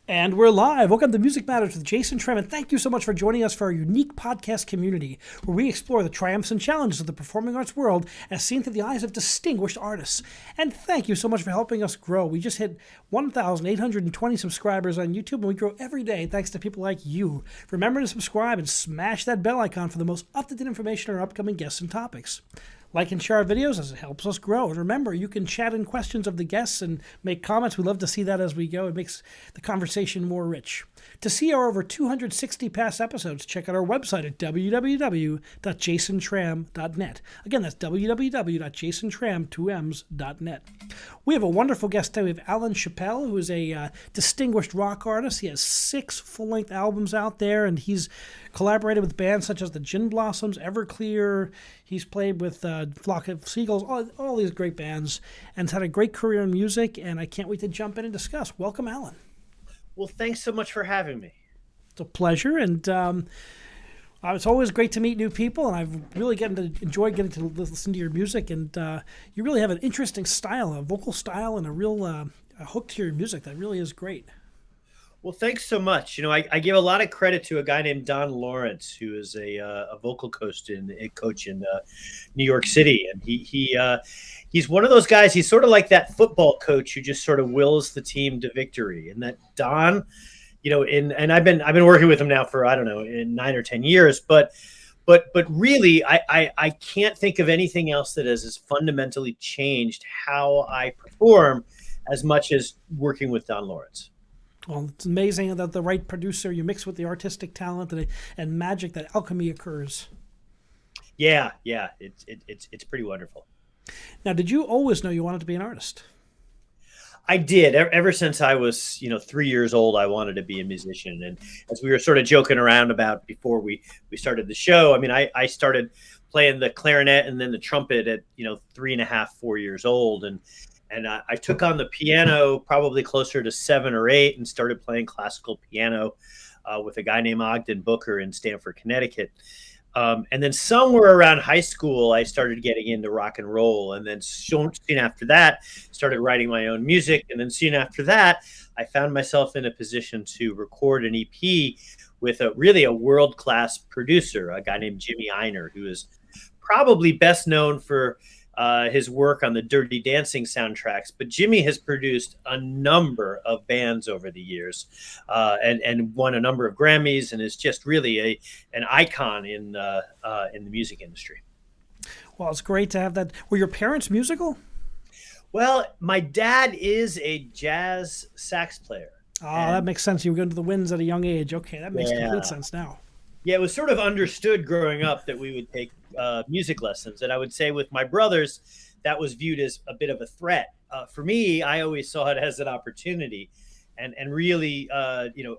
And we're live. Welcome to Music Matters with Jason Trem, and thank you so much for joining us for our unique podcast community, where we explore the triumphs and challenges of the performing arts world as seen through the eyes of distinguished artists. And thank you so much for helping us grow. We just hit 1,820 subscribers on YouTube, and we grow every day thanks to people like you. Remember to subscribe and smash that bell icon for the most up-to-date information on our upcoming guests and topics. Like and share our videos as it helps us grow. And remember, you can chat in questions of the guests and make comments. We love to see that as we go. It makes the conversation more rich. To see our over 260 past episodes, check out our website at www.jasontram.net. Again, that's www.jasontram2ms.net. We have a wonderful guest today. We have Alan Chappell, who is a distinguished rock artist. He has 6 full-length albums out there, and he's collaborated with bands such as the Gin Blossoms, Everclear. He's played with Flock of Seagulls, all these great bands, and has had a great career in music, and I can't wait to jump in and discuss. Welcome, Alan. Well, thanks so much for having me. It's a pleasure, and it's always great to meet new people, and I've really enjoyed getting to listen to your music, and you really have an interesting style, a vocal style, and a real a hook to your music that really is great. Well, thanks so much. I give a lot of credit to a guy named Don Lawrence, who is a vocal coach in New York City, and he's one of those guys. He's sort of like that football coach who just sort of wills the team to victory. And that Don, and I've been working with him now for I don't know in 9 or 10 years, but really, I can't think of anything else that has fundamentally changed how I perform as much as working with Don Lawrence. Well, it's amazing that the right producer, you mix with the artistic talent and magic, that alchemy occurs. Yeah, it's pretty wonderful. Now, did you always know you wanted to be an artist? I did. Ever since I was, 3 years old, I wanted to be a musician. And as we were sort of joking around about before we started the show, I mean, I started playing the clarinet and then the trumpet at, 3.5, 4 years old. And I took on the piano probably closer to 7 or 8 and started playing classical piano with a guy named Ogden Booker in Stamford, Connecticut. And then somewhere around high school, I started getting into rock and roll. And then soon after that, started writing my own music. And then soon after that, I found myself in a position to record an EP with a world-class producer, a guy named Jimmy Einer, who is probably best known for his work on the Dirty Dancing soundtracks, but Jimmy has produced a number of bands over the years, and won a number of Grammys, and is just really an icon in the music industry. Well, it's great to have that. Were your parents musical? Well, my dad is a jazz sax player. Oh, that makes sense. You were going to the winds at a young age. Okay, that makes complete sense now. Yeah, it was sort of understood growing up that we would take music lessons. And I would say with my brothers, that was viewed as a bit of a threat. For me, I always saw it as an opportunity and really,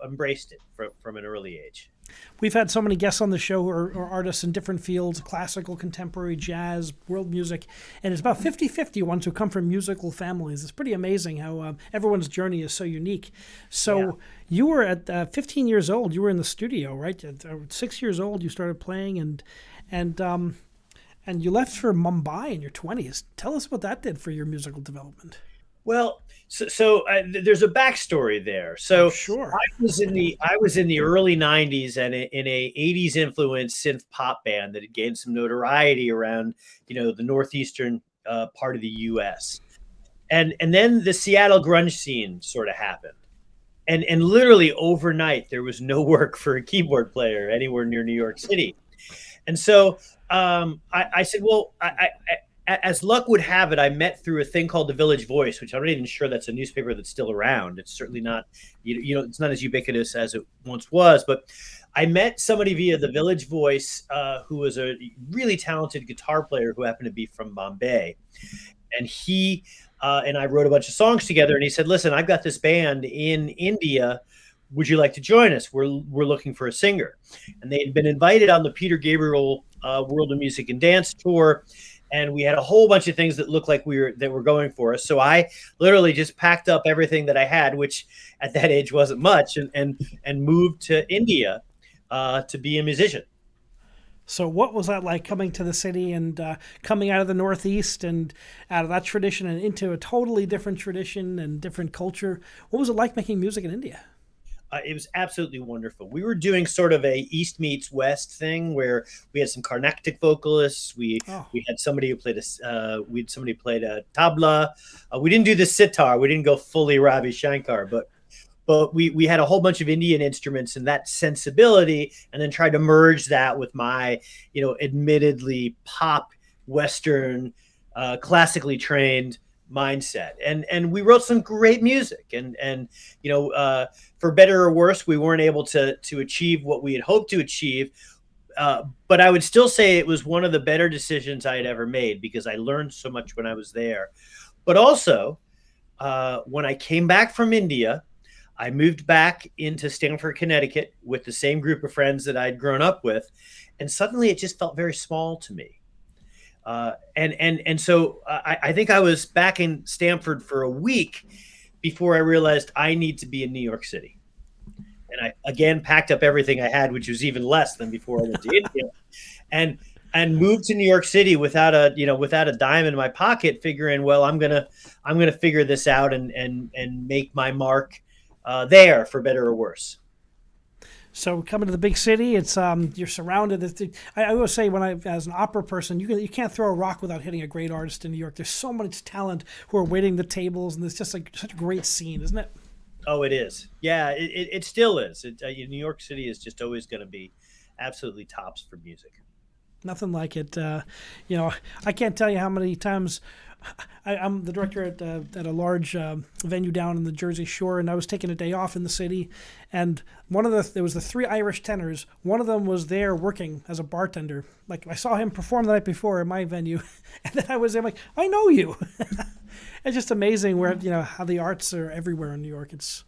embraced it from an early age. We've had so many guests on the show who are artists in different fields, classical, contemporary, jazz, world music, and it's about 50-50 ones who come from musical families. It's pretty amazing how everyone's journey is so unique. So you were at 15 years old, you were in the studio, right? At 6 years old, you started playing, and you left for Mumbai in your 20s. Tell us what that did for your musical development. Well, so there's a backstory there. So sure. I was in the early '90s and in a '80s influenced synth pop band that had gained some notoriety around the northeastern part of the U.S. And then the Seattle grunge scene sort of happened, and literally overnight there was no work for a keyboard player anywhere near New York City, and so I said, well, as luck would have it, I met through a thing called the Village Voice, which I'm not even sure that's a newspaper that's still around. It's certainly not, it's not as ubiquitous as it once was. But I met somebody via the Village Voice who was a really talented guitar player who happened to be from Bombay. And he and I wrote a bunch of songs together. And he said, listen, I've got this band in India. Would you like to join us? We're looking for a singer. And they had been invited on the Peter Gabriel World of Music and Dance tour. And we had a whole bunch of things that looked like that were going for us. So I literally just packed up everything that I had, which at that age wasn't much, and moved to India to be a musician. So what was that like, coming to the city and coming out of the Northeast and out of that tradition and into a totally different tradition and different culture? What was it like making music in India? It was absolutely wonderful. We were doing sort of a East meets West thing where we had some Carnatic vocalists. Oh, We had somebody who played we had somebody who played a tabla. We didn't do the sitar. We didn't go fully Ravi Shankar, but we had a whole bunch of Indian instruments and that sensibility, and then tried to merge that with my, admittedly pop Western, classically trained mindset. And we wrote some great music. And for better or worse, we weren't able to achieve what we had hoped to achieve. But I would still say it was one of the better decisions I had ever made because I learned so much when I was there. But also, when I came back from India, I moved back into Stamford, Connecticut with the same group of friends that I'd grown up with. And suddenly it just felt very small to me. So I think I was back in Stamford for a week before I realized I need to be in New York City. And I again packed up everything I had, which was even less than before I went to India, and moved to New York City without a dime in my pocket, figuring, well, I'm gonna figure this out and make my mark there, for better or worse. so coming to the big city, it's you're surrounded. I always say as an opera person, you can't throw a rock without hitting a great artist in New York. There's so much talent who are waiting the tables, and it's just like such a great scene, isn't it? Oh, it is. Yeah, it still is. New York City is just always going to be absolutely tops for music. Nothing like it. I can't tell you how many times I'm the director at a large venue down in the Jersey Shore, and I was taking a day off in the city, and there was the three Irish tenors. One of them was there working as a bartender. Like I saw him perform the night before in my venue, and then I was there. I'm like, I know you. It's just amazing where how the arts are everywhere in New York. It's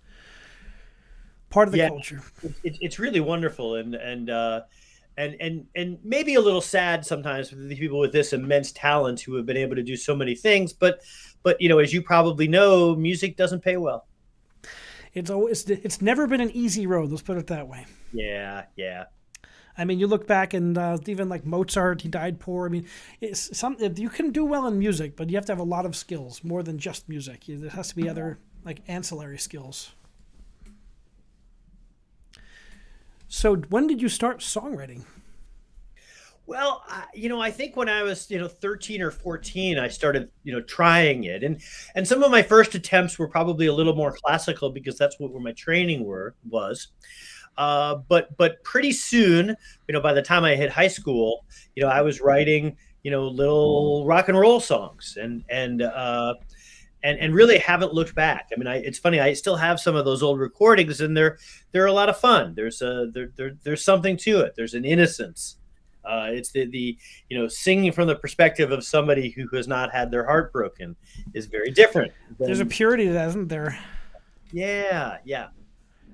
part of the culture. It's really wonderful, and maybe a little sad sometimes for the people with this immense talent who have been able to do so many things. But as you probably know, music doesn't pay well. It's never been an easy road. Let's put it that way. Yeah, yeah. I mean, you look back and even like Mozart, he died poor. I mean, you can do well in music, but you have to have a lot of skills, more than just music. There has to be other like ancillary skills. So when did you start songwriting? Well, I think when I was, 13 or 14, I started, trying it. And some of my first attempts were probably a little more classical because that's where my training was. But pretty soon, by the time I hit high school, I was writing, little rock and roll songs and really haven't looked back. I mean, it's funny. I still have some of those old recordings, and they're a lot of fun. There's something to it. There's an innocence. It's the singing from the perspective of somebody who has not had their heart broken is very different. There's a purity to that, isn't there? Yeah, yeah.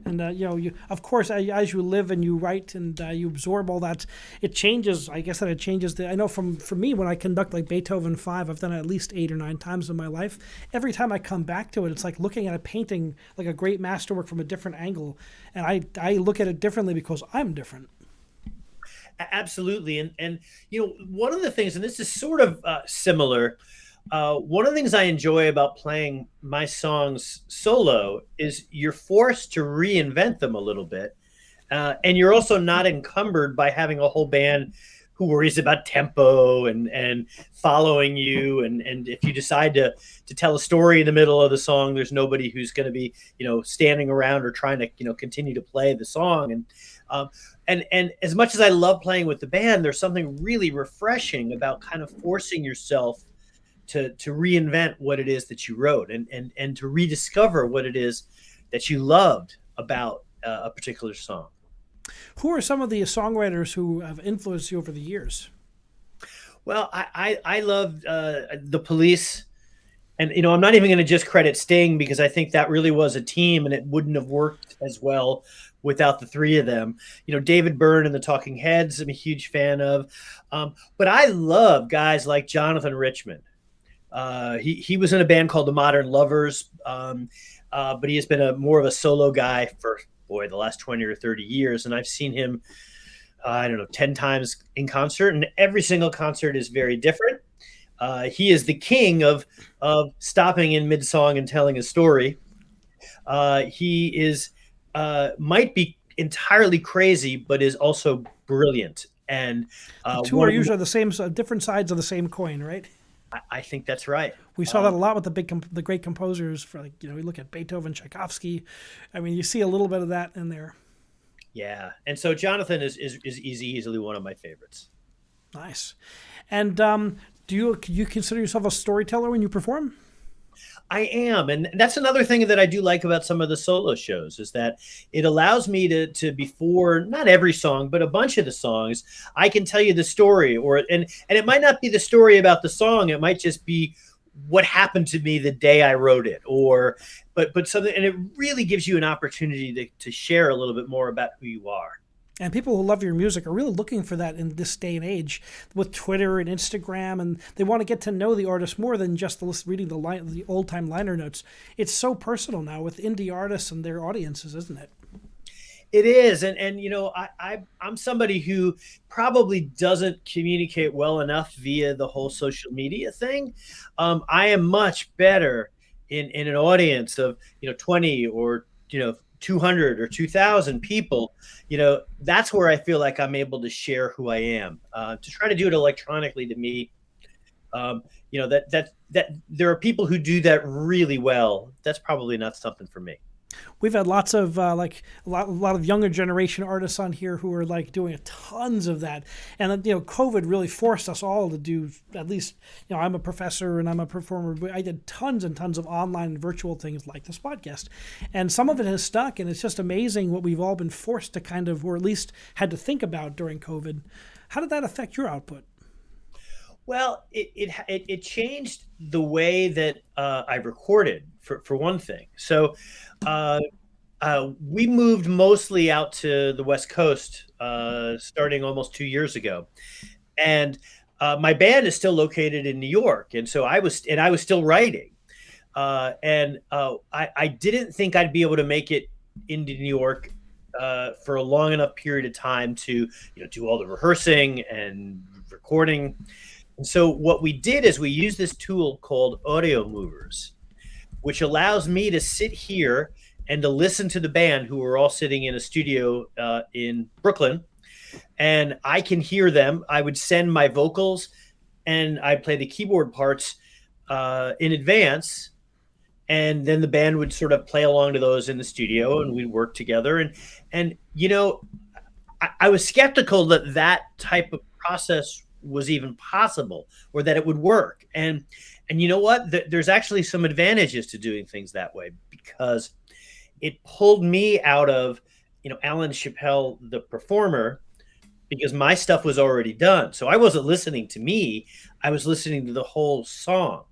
And you of course, as you live and you write and you absorb all that, it changes. I guess that it changes. I know for me, when I conduct like Beethoven 5, I've done it at least 8 or 9 times in my life. Every time I come back to it, it's like looking at a painting, like a great masterwork from a different angle, and I look at it differently because I'm different. Absolutely. And one of the things, and this is sort of similar, one of the things I enjoy about playing my songs solo is you're forced to reinvent them a little bit. And you're also not encumbered by having a whole band who worries about tempo and following you. And if you decide to tell a story in the middle of the song, there's nobody who's going to be, standing around or trying to, continue to play the song. And as much as I love playing with the band, there's something really refreshing about kind of forcing yourself to reinvent what it is that you wrote and to rediscover what it is that you loved about a particular song. Who are some of the songwriters who have influenced you over the years? Well, I love the Police. And, I'm not even going to just credit Sting because I think that really was a team and it wouldn't have worked as well without the three of them. David Byrne and the Talking Heads, I'm a huge fan of. But I love guys like Jonathan Richman. He was in a band called the Modern Lovers, but he has been more of a solo guy for, the last 20 or 30 years. And I've seen him, 10 times in concert, and every single concert is very different. He is the king of stopping in mid-song and telling a story. He is might be entirely crazy, but is also brilliant. And The two one are of the, usually the same, different sides of the same coin, right? I think that's right. We saw that a lot with the great composers. For like, we look at Beethoven, Tchaikovsky. I mean, you see a little bit of that in there. Yeah, and so Jonathan is easily one of my favorites. Nice. And do you consider yourself a storyteller when you perform? I am, and that's another thing that I do like about some of the solo shows is that it allows me to before not every song, but a bunch of the songs, I can tell you the story, and it might not be the story about the song, it might just be what happened to me the day I wrote it, or but something, and it really gives you an opportunity to share a little bit more about who you are. And people who love your music are really looking for that in this day and age with Twitter and Instagram, and they want to get to know the artist more than just reading the old time liner notes. It's so personal now with indie artists and their audiences, isn't it? It is, and I'm somebody who probably doesn't communicate well enough via the whole social media thing. I am much better in an audience of 20 or 200 or 2,000 people. That's where I feel like I'm able to share who I am. To try to do it electronically, to me, that there are people who do that really well. That's probably not something for me. We've had lots of like a lot of younger generation artists on here who are like doing tons of that, and COVID really forced us all to do at least. I'm a professor and I'm a performer, but I did tons and tons of online and virtual things like this podcast, and some of it has stuck, and it's just amazing what we've all been forced to kind of, or at least had to think about during COVID. How did that affect your output? Well, it changed the way that I recorded for one thing. So uh, we moved mostly out to the West Coast starting almost 2 years ago, and my band is still located in New York, and so I was still writing, and I didn't think I'd be able to make it into New York for a long enough period of time to do all the rehearsing and recording. And so what we did is we used this tool called Audio Movers, which allows me to sit here and to listen to the band who are all sitting in a studio in Brooklyn, and I can hear them. I would send my vocals and I'd play the keyboard parts in advance, and then the band would sort of play along to those in the studio, and we'd work together. And I was skeptical that that type of process was even possible or that it would work. And you know what? There's actually some advantages to doing things that way because it pulled me out of, Alan Chappelle, the performer, because my stuff was already done. So I wasn't listening to me. I was listening to the whole song.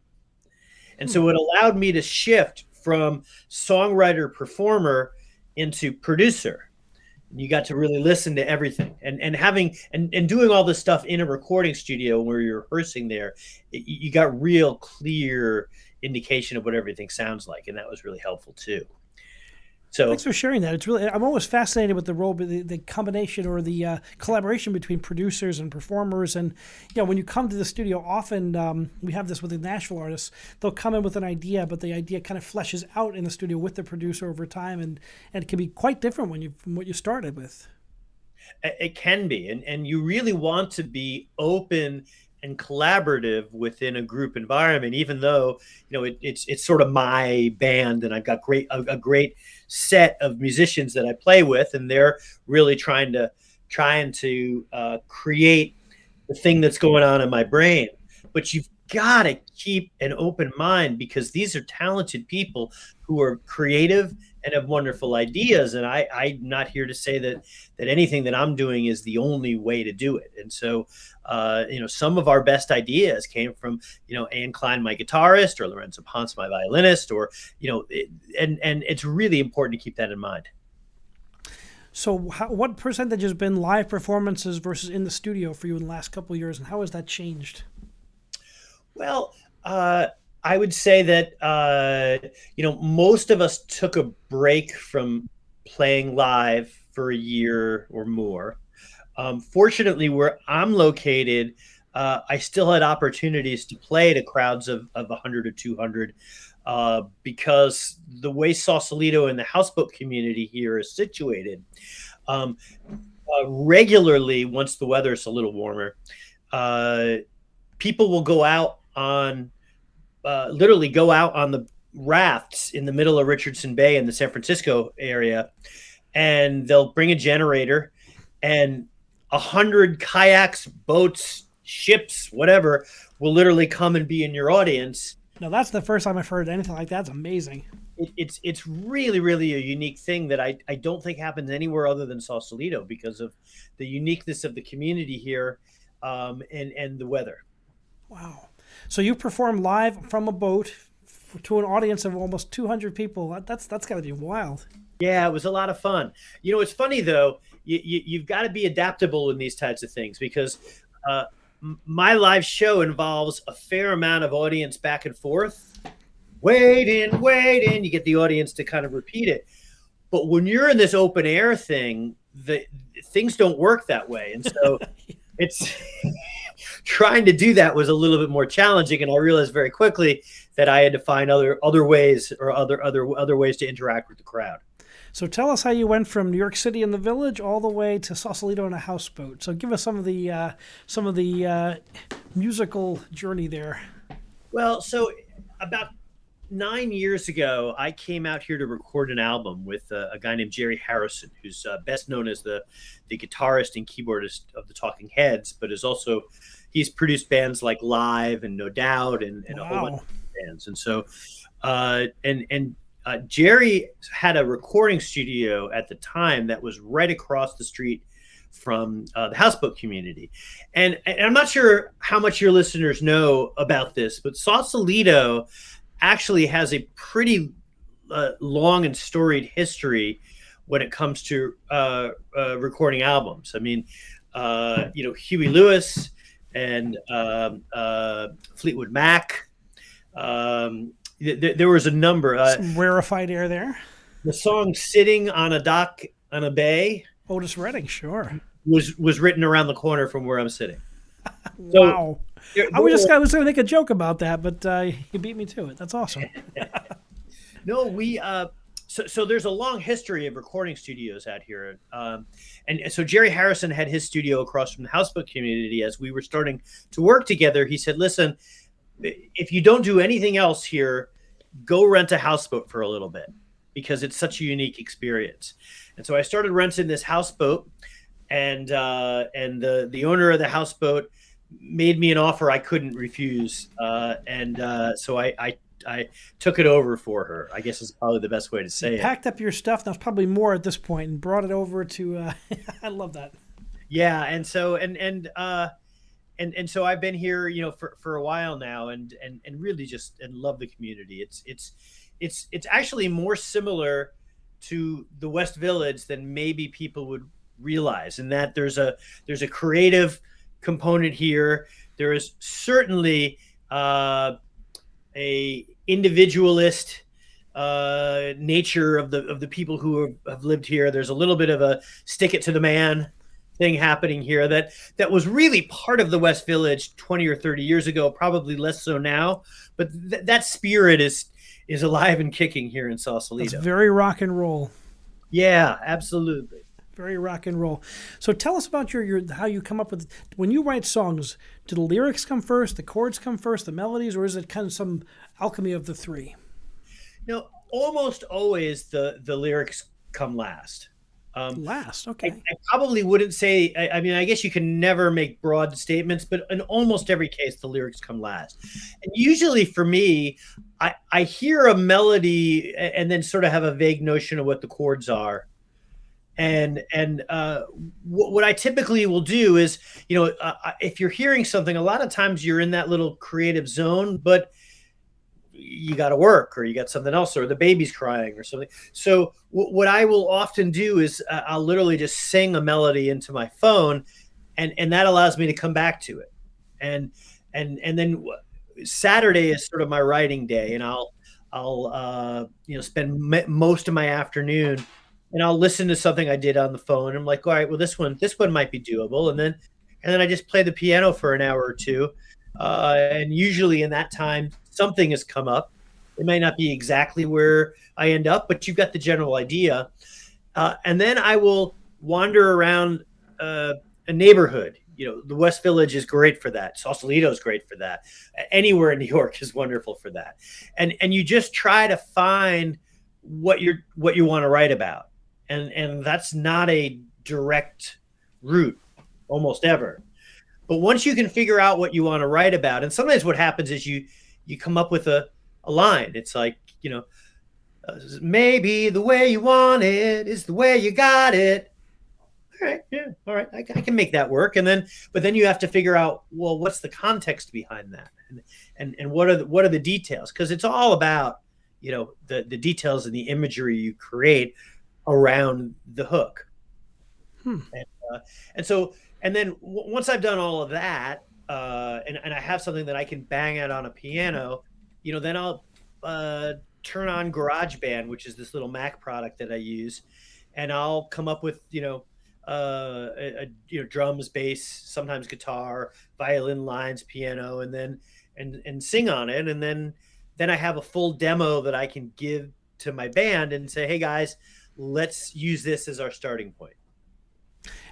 And so it allowed me to shift from songwriter performer into producer. You got to really listen to everything, and having and doing all this stuff in a recording studio where you're rehearsing there, you got real clear indication of what everything sounds like, and that was really helpful too. So Thanks for sharing that. It's really, I'm always fascinated with the role, the combination or the collaboration between producers and performers. And when you come to the studio, often we have this with the Nashville artists. They'll come in with an idea, but the idea kind of fleshes out in the studio with the producer over time, and it can be quite different from what you started with. it can be, and you really want to be open and collaborative within a group environment, even though it's sort of my band, and I've got a great set of musicians that I play with, and they're really trying to create the thing that's going on in my brain. But you've got to keep an open mind because these are talented people who are creative and have wonderful ideas. And I'm not here to say that anything that I'm doing is the only way to do it. And so, some of our best ideas came from, Anne Klein, my guitarist, or Lorenzo Ponce, my violinist, or, and it's really important to keep that in mind. So, what percentage has been live performances versus in the studio for you in the last couple of years, and how has that changed? Well, I would say that most of us took a break from playing live for a year or more. Fortunately, where I'm located, I still had opportunities to play to crowds of 100 or 200 because the way Sausalito and the houseboat community here is situated, um, regularly, once the weather is a little warmer, uh, people will go out on literally go out on the rafts in the middle of Richardson Bay in the San Francisco area, and they'll bring a generator, and 100 kayaks, boats, ships, whatever, will literally come and be in your audience. Now that's the first time I've heard anything like that. It's amazing. It's really really a unique thing that I don't think happens anywhere other than Sausalito because of the uniqueness of the community here, and the weather. Wow. So you perform live from a boat to an audience of almost 200 people. That's got to be wild. Yeah, it was a lot of fun. It's funny though. You've got to be adaptable in these types of things because uh, my live show involves a fair amount of audience back and forth. Wait in, wait in. You get the audience to kind of repeat it. But when you're in this open air thing, the things don't work that way, and so it's trying to do that was a little bit more challenging. And I realized very quickly that I had to find other ways or other ways to interact with the crowd. So tell us how you went from New York City in the Village all the way to Sausalito in a houseboat. So give us some of the musical journey there. Well, so about 9 years ago, I came out here to record an album with a guy named Jerry Harrison, who's best known as the guitarist and keyboardist of the Talking Heads, but he's produced bands like Live and No Doubt and a whole bunch Wow. of bands. And so Jerry had a recording studio at the time that was right across the street from the houseboat community. And I'm not sure how much your listeners know about this, but Sausalito actually has a pretty long and storied history when it comes to recording albums. I mean, Huey Lewis and Fleetwood Mac. There was a number. Some rarefied air there. The song "Sitting on a Dock on a Bay" Otis Redding, sure. was written around the corner from where I'm sitting. Wow. There- I was going to make a joke about that, but you beat me to it. That's awesome. No, so there's a long history of recording studios out here, and so Jerry Harrison had his studio across from the houseboat community. As we were starting to work together, he said, "Listen, if you don't do anything else here, go rent a houseboat for a little bit because it's such a unique experience." And so I started renting this houseboat, and the owner of the houseboat made me an offer I couldn't refuse, so I took it over for her. I guess is probably the best way to say it. Packed up your stuff. That's probably more at this point, and brought it over to. I love that. Yeah, and so so I've been here, for a while now, and really just and love the community. It's actually more similar to the West Village than maybe people would realize, in that there's a creative component here. There is certainly a individualist nature of the people who have lived here. There's a little bit of a stick it to the man thing happening here that was really part of the West Village 20 or 30 years ago, probably less so now, but that spirit is alive and kicking here in It's Sausalito. very rock and roll. Yeah, absolutely. Very rock and roll. So tell us about your how you come up with when you write songs. Do the lyrics come first, the chords come first, the melodies, or is it kind of some alchemy of the three? Almost always the lyrics come last. Last, okay. I probably wouldn't say. I mean, I guess you can never make broad statements, but in almost every case, the lyrics come last. And usually, for me, I hear a melody and then sort of have a vague notion of what the chords are. And what I typically will do is, if you're hearing something, a lot of times you're in that little creative zone, but you got to work, or you got something else, or the baby's crying or something. So what I will often do is I'll literally just sing a melody into my phone, and that allows me to come back to it. And then Saturday is sort of my writing day, and I'll spend most of my afternoon, and I'll listen to something I did on the phone. I'm like, all right, well, this one might be doable. And then and then I just play the piano for an hour or two. And usually in that time, something has come up. It may not be exactly where I end up, but you've got the general idea. And then I will wander around a neighborhood. The West Village is great for that. Sausalito is great for that. Anywhere in New York is wonderful for that. And you just try to find what you want to write about. And that's not a direct route almost ever. But once you can figure out what you want to write about, and sometimes what happens is you come up with a line. It's like, maybe the way you want it is the way you got it. All right, yeah, all right, I can make that work. But then you have to figure out, well, what's the context behind that, and what are the details? Because it's all about the details and the imagery you create around the hook. And then once I've done all of that, and I have something that I can bang out on a piano, then I'll turn on GarageBand, which is this little Mac product that I use, and I'll come up with drums, bass, sometimes guitar, violin lines, piano, and then and sing on it, and then I have a full demo that I can give to my band and say, hey guys, let's use this as our starting point.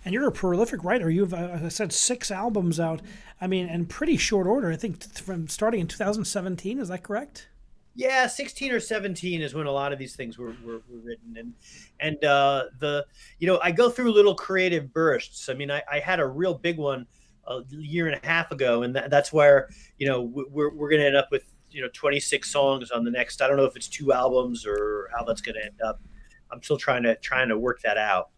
And you're a prolific writer. You've, as I said, 6 albums out. I mean, in pretty short order. I think from starting in 2017. Is that correct? Yeah, 16 or 17 is when a lot of these things were written, and I go through little creative bursts. I mean, I had a real big one a year and a half ago, and that's where we're going to end up with 26 songs on the next. I don't know if it's 2 albums or how that's going to end up. I'm still trying to work that out.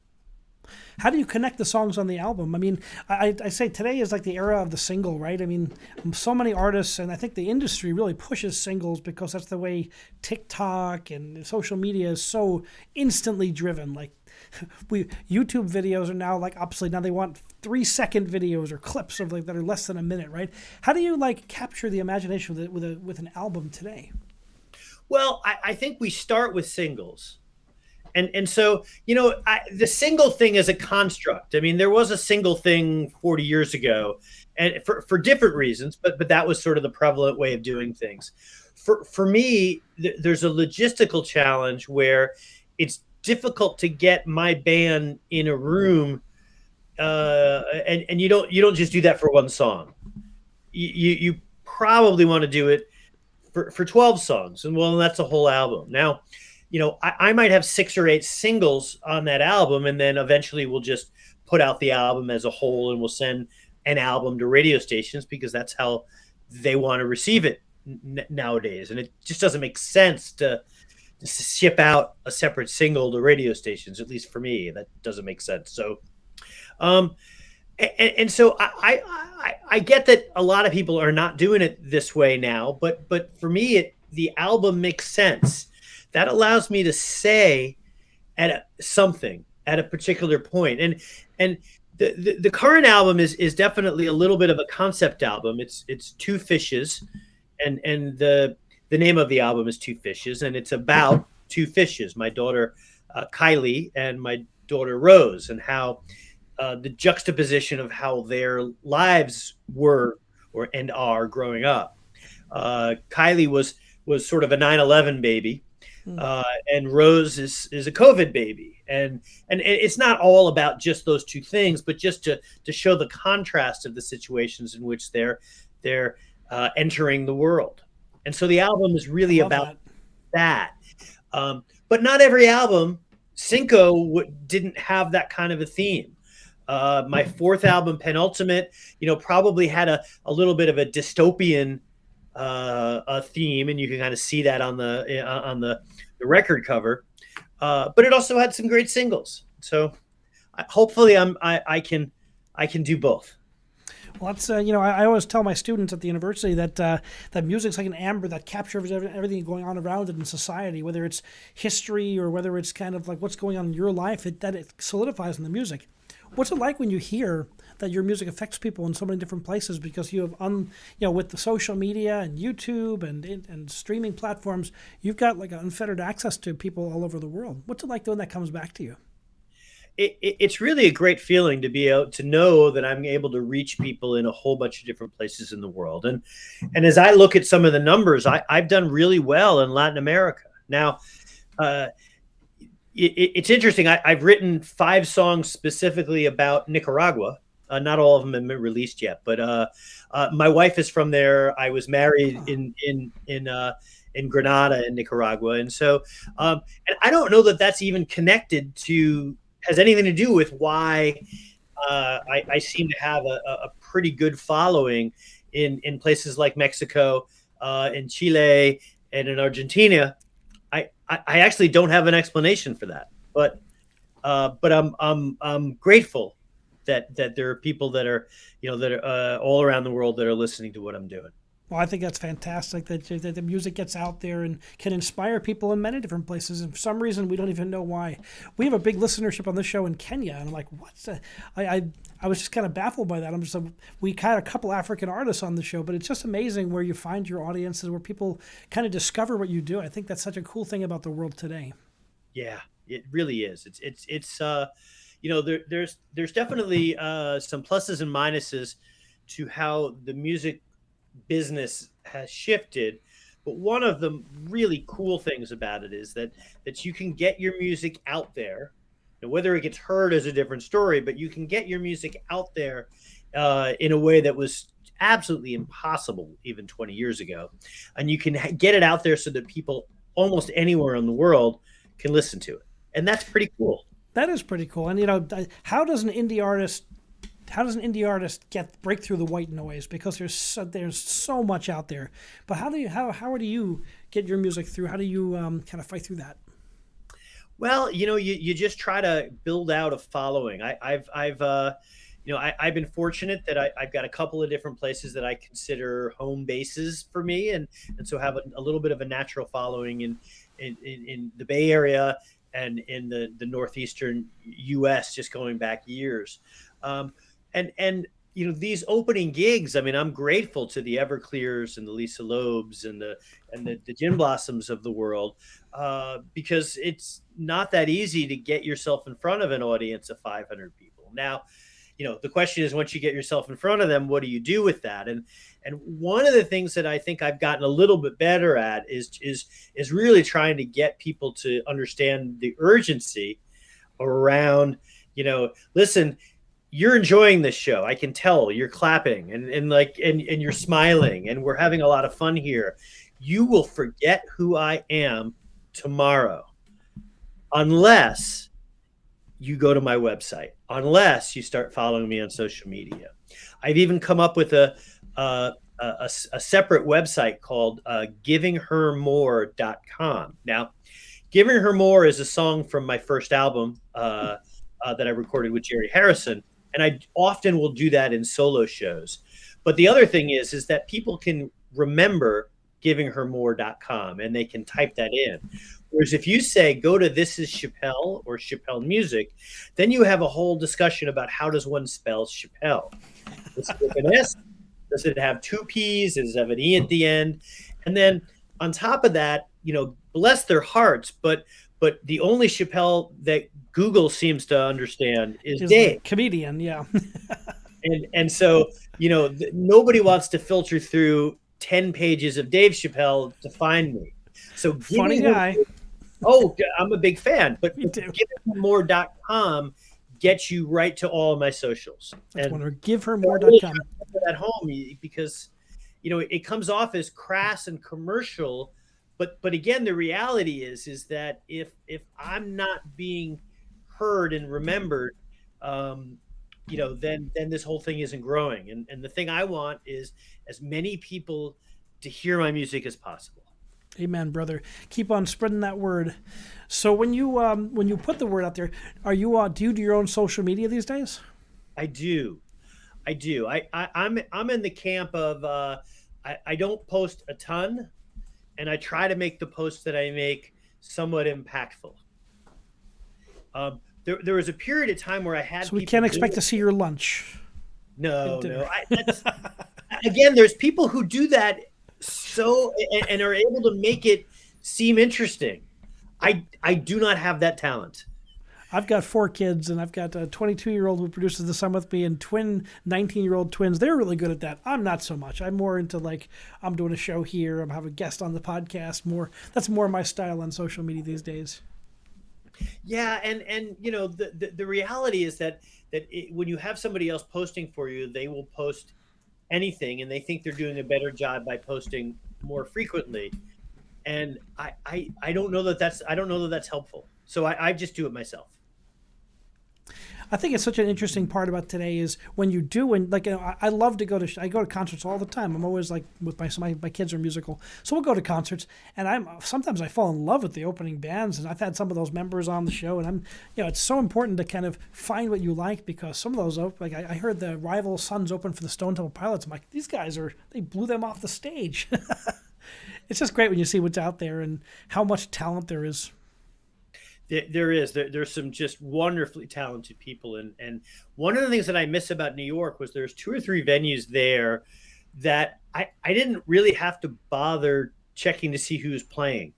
How do you connect the songs on the album? I mean, I say today is like the era of the single, right? I mean, so many artists, and I think the industry really pushes singles because that's the way TikTok and social media is so instantly driven. Like, YouTube videos are now like obsolete. Now they want 3-second videos or clips of that are less than a minute, right? How do you capture the imagination with an album today? Well, I think we start with singles. And so, the single thing is a construct. I mean, there was a single thing 40 years ago, and for different reasons, but that was sort of the prevalent way of doing things. For me, there's a logistical challenge where it's difficult to get my band in a room, and you don't just do that for one song. You probably want to do it for 12 songs, and that's a whole album. Now, I might have 6 or 8 singles on that album, and then eventually we'll just put out the album as a whole, and we'll send an album to radio stations because that's how they want to receive it nowadays. And it just doesn't make sense to ship out a separate single to radio stations. At least for me, that doesn't make sense. So, and so I get that a lot of people are not doing it this way now, but for me, the album makes sense. That allows me to say something at a particular point. And the current album is definitely a little bit of a concept album. It's Two Fishes, and the name of the album is Two Fishes, and it's about 2 fishes, my daughter Kylie and my daughter Rose, and how the juxtaposition of how their lives were and are growing up. Kylie was sort of a 9/11 baby. And Rose is a COVID baby, and it's not all about just those 2 things, but just to show the contrast of the situations in which they're entering the world. And so the album is really about that. But not every album. Cinco didn't have that kind of a theme. My 4th album, Penultimate, probably had a little bit of a dystopian a theme, and you can kind of see that on the record cover, but it also had some great singles. So hopefully I can do both. Well, that's I always tell my students at the university that that music's like an amber that captures everything going on around it in society, whether it's history or whether it's kind of like what's going on in your life. That it solidifies in the music. What's it like when you hear that your music affects people in so many different places because you have with the social media and YouTube and streaming platforms, you've got like unfettered access to people all over the world. What's it like when that comes back to you? it's really a great feeling to be able to know that I'm able to reach people in a whole bunch of different places in the world. And as I look at some of the numbers, I've done really well in Latin America. Now, it's interesting. I've written 5 songs specifically about Nicaragua. Not all of them have been released yet, but my wife is from there. I was married in Granada in Nicaragua, and so and I don't know that that's even connected to has anything to do with why I seem to have a pretty good following in places like Mexico, in Chile, and in Argentina. I actually don't have an explanation for that, but I'm grateful that there are people that are that are all around the world that are listening to what I'm doing. Well, I think that's fantastic that the music gets out there and can inspire people in many different places. And for some reason, we don't even know why. We have a big listenership on this show in Kenya, and I'm like, what's that? I was just kind of baffled by that. We had a couple African artists on the show, but it's just amazing where you find your audiences, where people kind of discover what you do. I think that's such a cool thing about the world today. Yeah, it really is. It's there's definitely some pluses and minuses to how the music business has shifted, but one of the really cool things about it is that you can get your music out there. Now, whether it gets heard is a different story, but you can get your music out there in a way that was absolutely impossible even 20 years ago, and you can get it out there so that people almost anywhere in the world can listen to it, and that's pretty cool. That is pretty cool. And how does an indie artist break through the white noise? Because there's so much out there. But how do you get your music through? How do you kind of fight through that? Well, you just try to build out a following. I've been fortunate that I've got a couple of different places that I consider home bases for me, and so have a little bit of a natural following in the Bay Area and in the northeastern U.S. just going back years. And these opening gigs, I mean, I'm grateful to the Everclears and the Lisa Loebs and the Gin Blossoms of the world, because it's not that easy to get yourself in front of an audience of 500 people. Now, the question is, once you get yourself in front of them, what do you do with that? And one of the things that I think I've gotten a little bit better at is really trying to get people to understand the urgency around, listen, you're enjoying this show. I can tell you're clapping and you're smiling, and we're having a lot of fun here. You will forget who I am tomorrow unless you go to my website, unless you start following me on social media. I've even come up with a separate website called givinghermore.com. Now, Giving Her More is a song from my first album that I recorded with Jerry Harrison. And I often will do that in solo shows. But the other thing is that people can remember givinghermore.com and they can type that in. Whereas if you say, go to This Is Chappelle or Chappelle Music, then you have a whole discussion about how does one spell Chappelle. Does it have an S? Does it have 2 P's? Does it have an E at the end? And then on top of that, bless their hearts, but the only Chappelle that Google seems to understand is Dave. Comedian, yeah. and so, nobody wants to filter through 10 pages of Dave Chappelle to find me. So funny guy. I'm a big fan, but givinghermore.com gets you right to all of my socials. That's wonderful. Givhermore.com. At home, because it comes off as crass and commercial, but again, the reality is that if I'm not being heard and remembered, then this whole thing isn't growing. And the thing I want is as many people to hear my music as possible. Amen, brother. Keep on spreading that word. So when you put the word out there, do you do your own social media these days? I do. I'm in the camp of I don't post a ton, and I try to make the posts that I make somewhat impactful. There was a period of time where I had. So we can't expect to see your lunch. No. Again, there's people who do that and are able to make it seem interesting. I do not have that talent. I've got 4 kids, and I've got a 22-year-old who produces the Sun with me, and twin 19-year-old twins. They're really good at that. I'm not so much. I'm more into like I'm doing a show here. I'm having a guest on the podcast. That's more my style on social media these days. Yeah, and the reality is that when you have somebody else posting for you, they will post anything, and they think they're doing a better job by posting more frequently. And I don't know that that's helpful. So I just do it myself. I think it's such an interesting part about today is when you do, and like, I love to I go to concerts all the time. I'm always like with my kids are musical, so we'll go to concerts, and sometimes I fall in love with the opening bands, and I've had some of those members on the show, and it's so important to kind of find what you like, because some of those, like I heard the Rival Sons open for the Stone Temple Pilots. I'm like, these guys they blew them off the stage. It's just great when you see what's out there and how much talent there is. There's some just wonderfully talented people, and one of the things that I miss about New York was there's 2 or 3 venues there that I didn't really have to bother checking to see who's playing,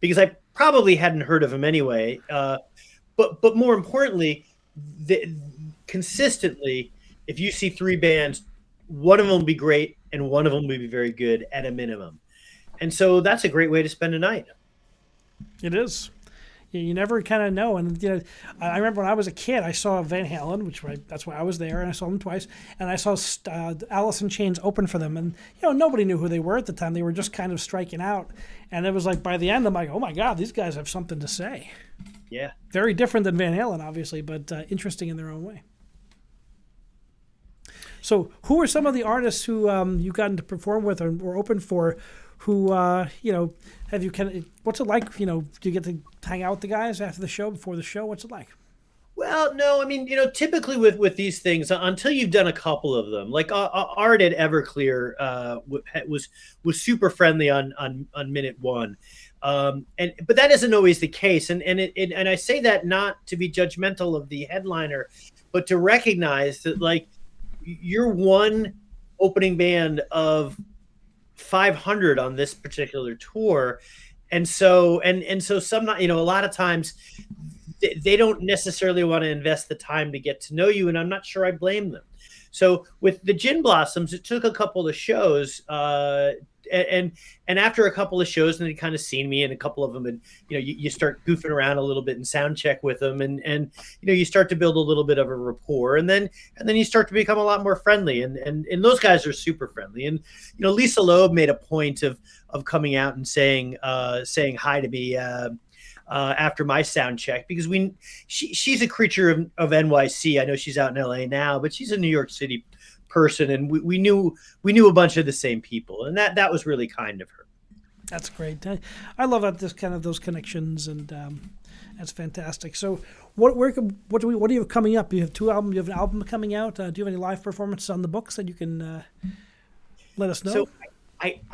because I probably hadn't heard of them anyway. But more importantly, consistently, if you see 3 bands, one of them will be great and one of them will be very good at a minimum, and so that's a great way to spend a night. It is. You never kind of know. And I remember when I was a kid, I saw Van Halen, that's why I was there, and I saw them twice. And I saw Alice in Chains open for them, and nobody knew who they were at the time. They were just kind of striking out, and it was like by the end, I'm like, oh my God, these guys have something to say. Yeah, very different than Van Halen, obviously, but interesting in their own way. So, who are some of the artists who you gotten to perform with or open for? Who have you what's it like? Do you get to hang out with the guys after the show, before the show? What's it like? Well, no, I mean, typically with these things, until you've done a couple of them, like Art at Everclear was super friendly on minute 1, but that isn't always the case, and I say that not to be judgmental of the headliner, but to recognize that like you're one opening band of 500 on this particular tour, and so some, a lot of times they don't necessarily want to invest the time to get to know you, and I'm not sure I blame them. So with the Gin Blossoms, it took a couple of shows, and after a couple of shows, and they kind of seen me, and a couple of them, and you start goofing around a little bit and sound check with them, and you start to build a little bit of a rapport, and then you start to become a lot more friendly, and those guys are super friendly, and Lisa Loeb made a point of coming out and saying hi to me after my sound check, because she's a creature of NYC. I know she's out in LA now, but she's a New York City person, and we knew a bunch of the same people, and that was really kind of her. That's great. I love those connections, and that's fantastic. So what do you have coming up? You have 2 albums. You have an album coming out. Do you have any live performances on the books that you can let us know? So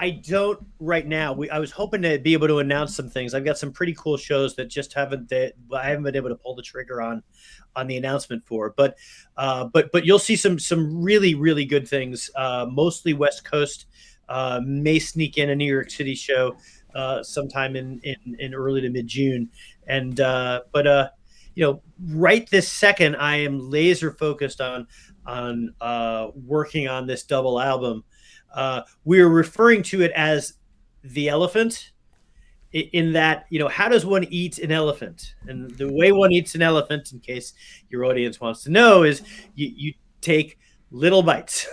I don't right now. I was hoping to be able to announce some things. I've got some pretty cool shows that I haven't been able to pull the trigger on the announcement for. But you'll see some really, really good things. Mostly West Coast. May sneak in a New York City show sometime in early to mid June. And right this second, I am laser focused on working on this double album. We're referring to it as The Elephant, in that, how does one eat an elephant? And the way one eats an elephant, in case your audience wants to know, is you take little bites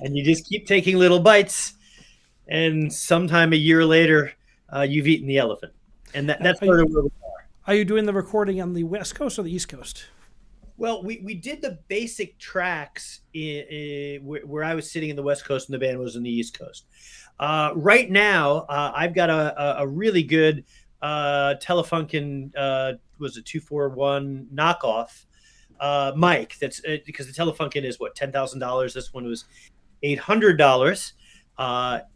and you just keep taking little bites. And sometime a year later, you've eaten the elephant. And that's sort of where we are. Are you doing the recording on the West Coast or the East Coast? Well, we did the basic tracks where I was sitting in the West Coast and the band was in the East Coast. Right now, I've got a really good Telefunken, was it 241 knockoff mic. That's because the Telefunken is what, $10,000. This one was $800.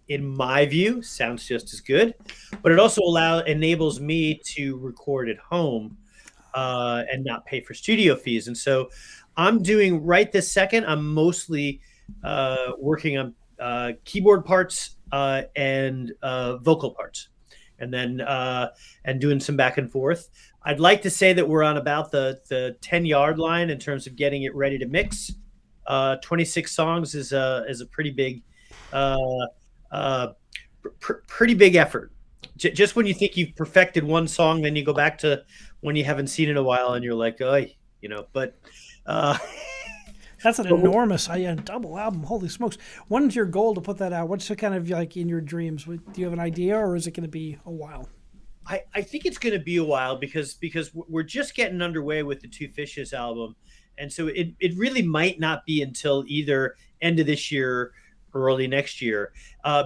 In my view, sounds just as good, but it also enables me to record at home and not pay for studio fees. And so I'm doing right this second, I'm mostly working on keyboard parts and vocal parts. and then and doing some back and forth. I'd like to say that we're on about the 10-yard line in terms of getting it ready to mix. 26 songs is a pretty big uh, uh, pretty big effort. Just when you think you've perfected one song, then you go back to when you haven't seen it in a while, and you're like, oh, But uh, That's an enormous double album. Holy smokes! When's your goal to put that out? What's the kind of like in your dreams? Do you have an idea, or is it going to be a while? I think it's going to be a while because we're just getting underway with the Two Fishes album, and so it really might not be until either end of this year or early next year,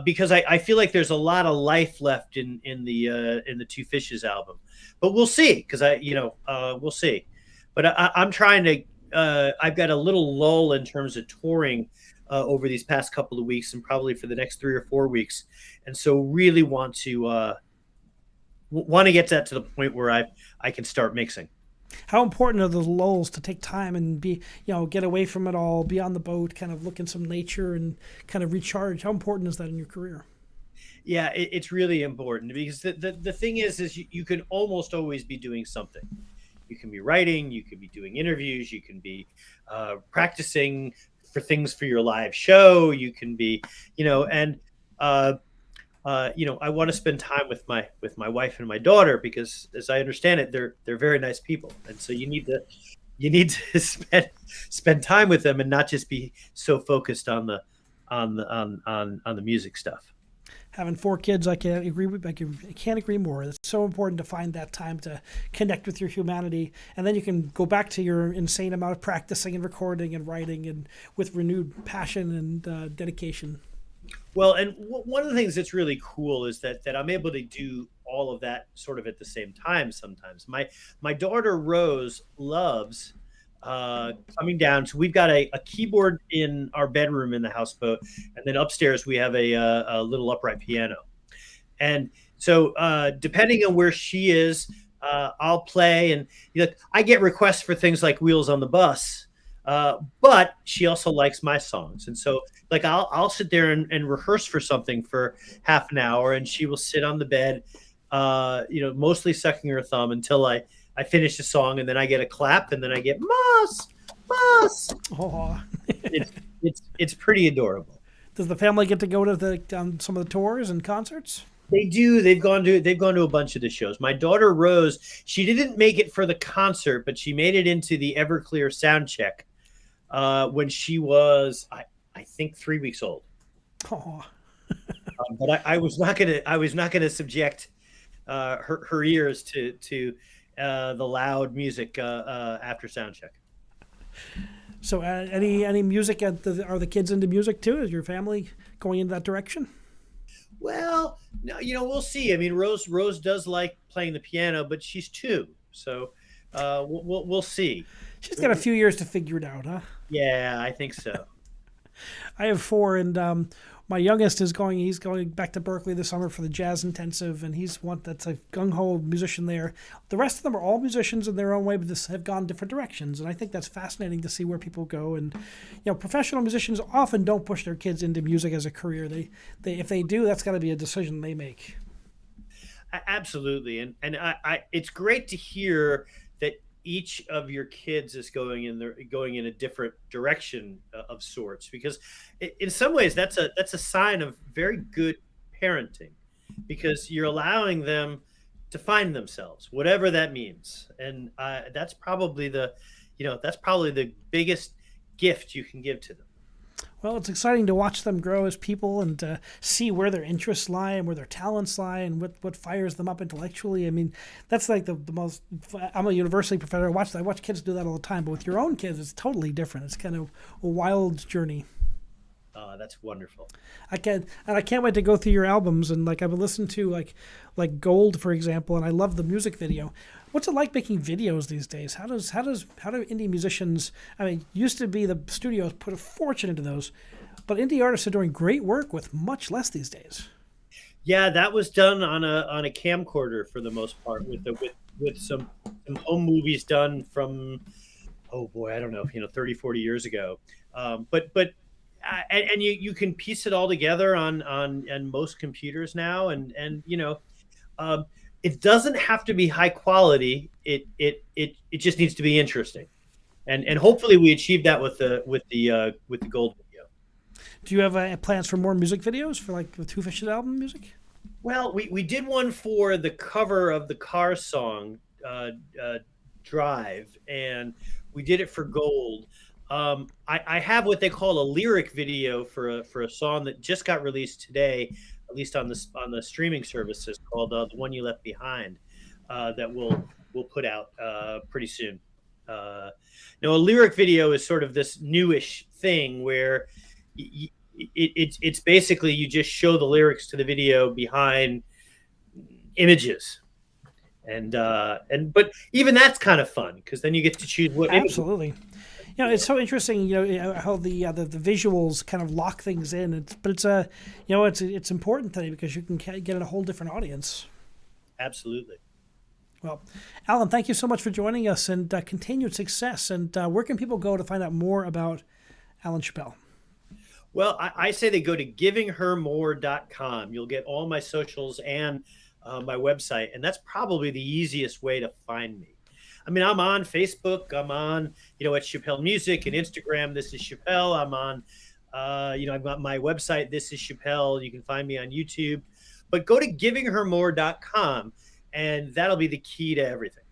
because I feel like there's a lot of life left in the Two Fishes album, but we'll see because we'll see, but I'm trying to I've got a little lull in terms of touring over these past couple of weeks and probably for the next 3 or 4 weeks, and so really want to get that to the point where I can start mixing. How important are those lulls to take time and be, get away from it all, be on the boat, kind of look in some nature and kind of recharge? How important is that in your career? Yeah, it's really important because the thing is you can almost always be doing something. You can be writing, you can be doing interviews, you can be practicing for things for your live show. You can be, and I want to spend time with my wife and my daughter because, as I understand it, they're very nice people, and so you need to spend time with them and not just be so focused on the music stuff. Having 4 kids, I can't agree with. I can't agree more. It's so important to find that time to connect with your humanity, and then you can go back to your insane amount of practicing and recording and writing, and with renewed passion and dedication. Well, and one of the things that's really cool is that I'm able to do all of that sort of at the same time. Sometimes my daughter Rose loves coming down. So we've got a keyboard in our bedroom in the houseboat, and then upstairs we have a little upright piano. And so depending on where she is, I'll play, and I get requests for things like Wheels on the Bus. But she also likes my songs, and so like I'll sit there and rehearse for something for half an hour, and she will sit on the bed, mostly sucking her thumb until I finish the song, and then I get a clap, and then I get Moss, Moss. Oh, It's pretty adorable. does the family get to go to some of the tours and concerts? They do. They've gone to a bunch of the shows. My daughter Rose, she didn't make it for the concert, but she made it into the Everclear sound check when she was, I think, 3 weeks old. Oh, But I was not gonna subject her ears to the loud music after sound check. so any music are the kids into music too? Is your family going in that direction? Well, no, we'll see. I mean, Rose does like playing the piano, but she's 2, so we'll see. She's got a few years to figure it out, huh? Yeah, I think so. I have 4, and my youngest is going. He's going back to Berkeley this summer for the jazz intensive, and he's one that's a gung ho musician there. The rest of them are all musicians in their own way, but this have gone different directions, and I think that's fascinating to see where people go. And professional musicians often don't push their kids into music as a career. They if they do, that's got to be a decision they make. Absolutely, and it's great to hear that each of your kids is going in a different direction of sorts, because in some ways that's a sign of very good parenting, because you're allowing them to find themselves, whatever that means, and that's probably the biggest gift you can give to them. Well, it's exciting to watch them grow as people and to see where their interests lie and where their talents lie and what fires them up intellectually. I mean, that's like the most. I'm a university professor. I watch kids do that all the time, but with your own kids, it's totally different. It's kind of a wild journey. That's wonderful. I can't wait to go through your albums, and like I've been listening to like Gold, for example, and I love the music video. What's it like making videos these days? How do indie musicians? I mean, used to be the studios put a fortune into those, but indie artists are doing great work with much less these days. Yeah, that was done on a camcorder for the most part, with some home movies done from, oh boy, I don't know, 30, 40 years ago. But and you can piece it all together on most computers now, and Um, it doesn't have to be high quality. It just needs to be interesting, and hopefully we achieve that with the gold video. Do you have plans for more music videos for like the Two Fishes album music? Well, we did one for the cover of the Cars song, Drive, and we did it for gold. I have what they call a lyric video for a song that just got released today, at least on the streaming services, called "The One You Left Behind," that we'll put out pretty soon. A lyric video is sort of this newish thing where it's basically you just show the lyrics to the video behind images, and but even that's kind of fun because then you get to choose what images. Absolutely. It's so interesting. How the visuals kind of lock things in. It's important today because you can get a whole different audience. Absolutely. Well, Alan, thank you so much for joining us, and continued success. And where can people go to find out more about Alan Chappell? Well, I say they go to givinghermore.com. You'll get all my socials and my website, and that's probably the easiest way to find me. I mean, I'm on Facebook. I'm on, at Chappelle Music and Instagram. This is Chappelle. I'm on, I've got my website. This is Chappelle. You can find me on YouTube. But go to givinghermore.com, and that'll be the key to everything.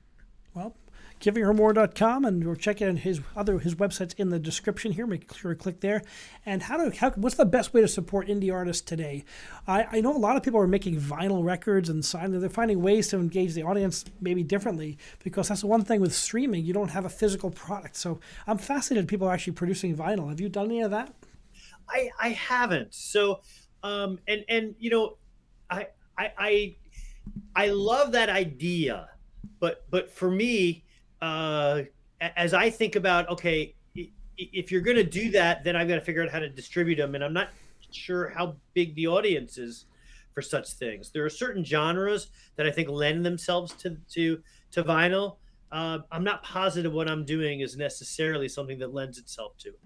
Well, givinghermore.com, and we'll check out his websites in the description here. Make sure to click there. And what's the best way to support indie artists today? I know a lot of people are making vinyl records and signing. They're finding ways to engage the audience maybe differently, because that's the one thing with streaming, you don't have a physical product. So I'm fascinated people are actually producing vinyl. Have you done any of that? I haven't. So I love that idea, but for me, as I think about, okay, if you're going to do that, then I've got to figure out how to distribute them. And I'm not sure how big the audience is for such things. There are certain genres that I think lend themselves to vinyl. I'm not positive what I'm doing is necessarily something that lends itself to it.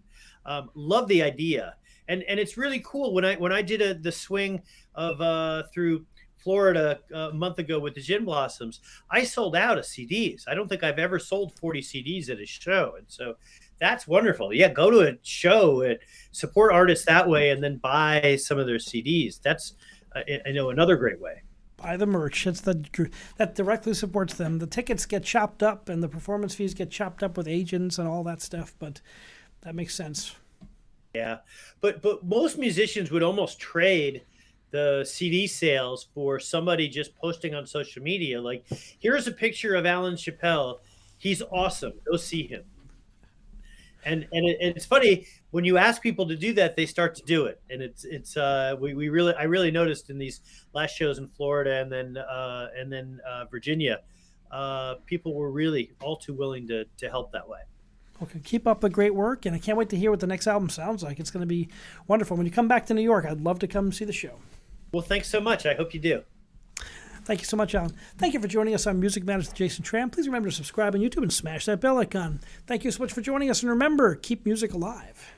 Love the idea. And it's really cool. When I did the swing of through Florida a month ago with the Gin Blossoms, I sold out of CDs. I don't think I've ever sold 40 CDs at a show. And so that's wonderful. Yeah, go to a show and support artists that way, and then buy some of their CDs. That's, another great way. Buy the merch. That directly supports them. The tickets get chopped up, and the performance fees get chopped up with agents and all that stuff. But that makes sense. Yeah, but most musicians would almost trade the CD sales for somebody just posting on social media. Like, here's a picture of Alan Chappell. He's awesome. Go see him. And it's funny when you ask people to do that, they start to do it. And I really noticed in these last shows in Florida and then Virginia, people were really all too willing to help that way. Okay, keep up the great work, and I can't wait to hear what the next album sounds like. It's going to be wonderful. When you come back to New York, I'd love to come see the show. Well, thanks so much. I hope you do. Thank you so much, Alan. Thank you for joining us on Music Matters with Jason Tram. Please remember to subscribe on YouTube and smash that bell icon. Thank you so much for joining us, and remember, keep music alive.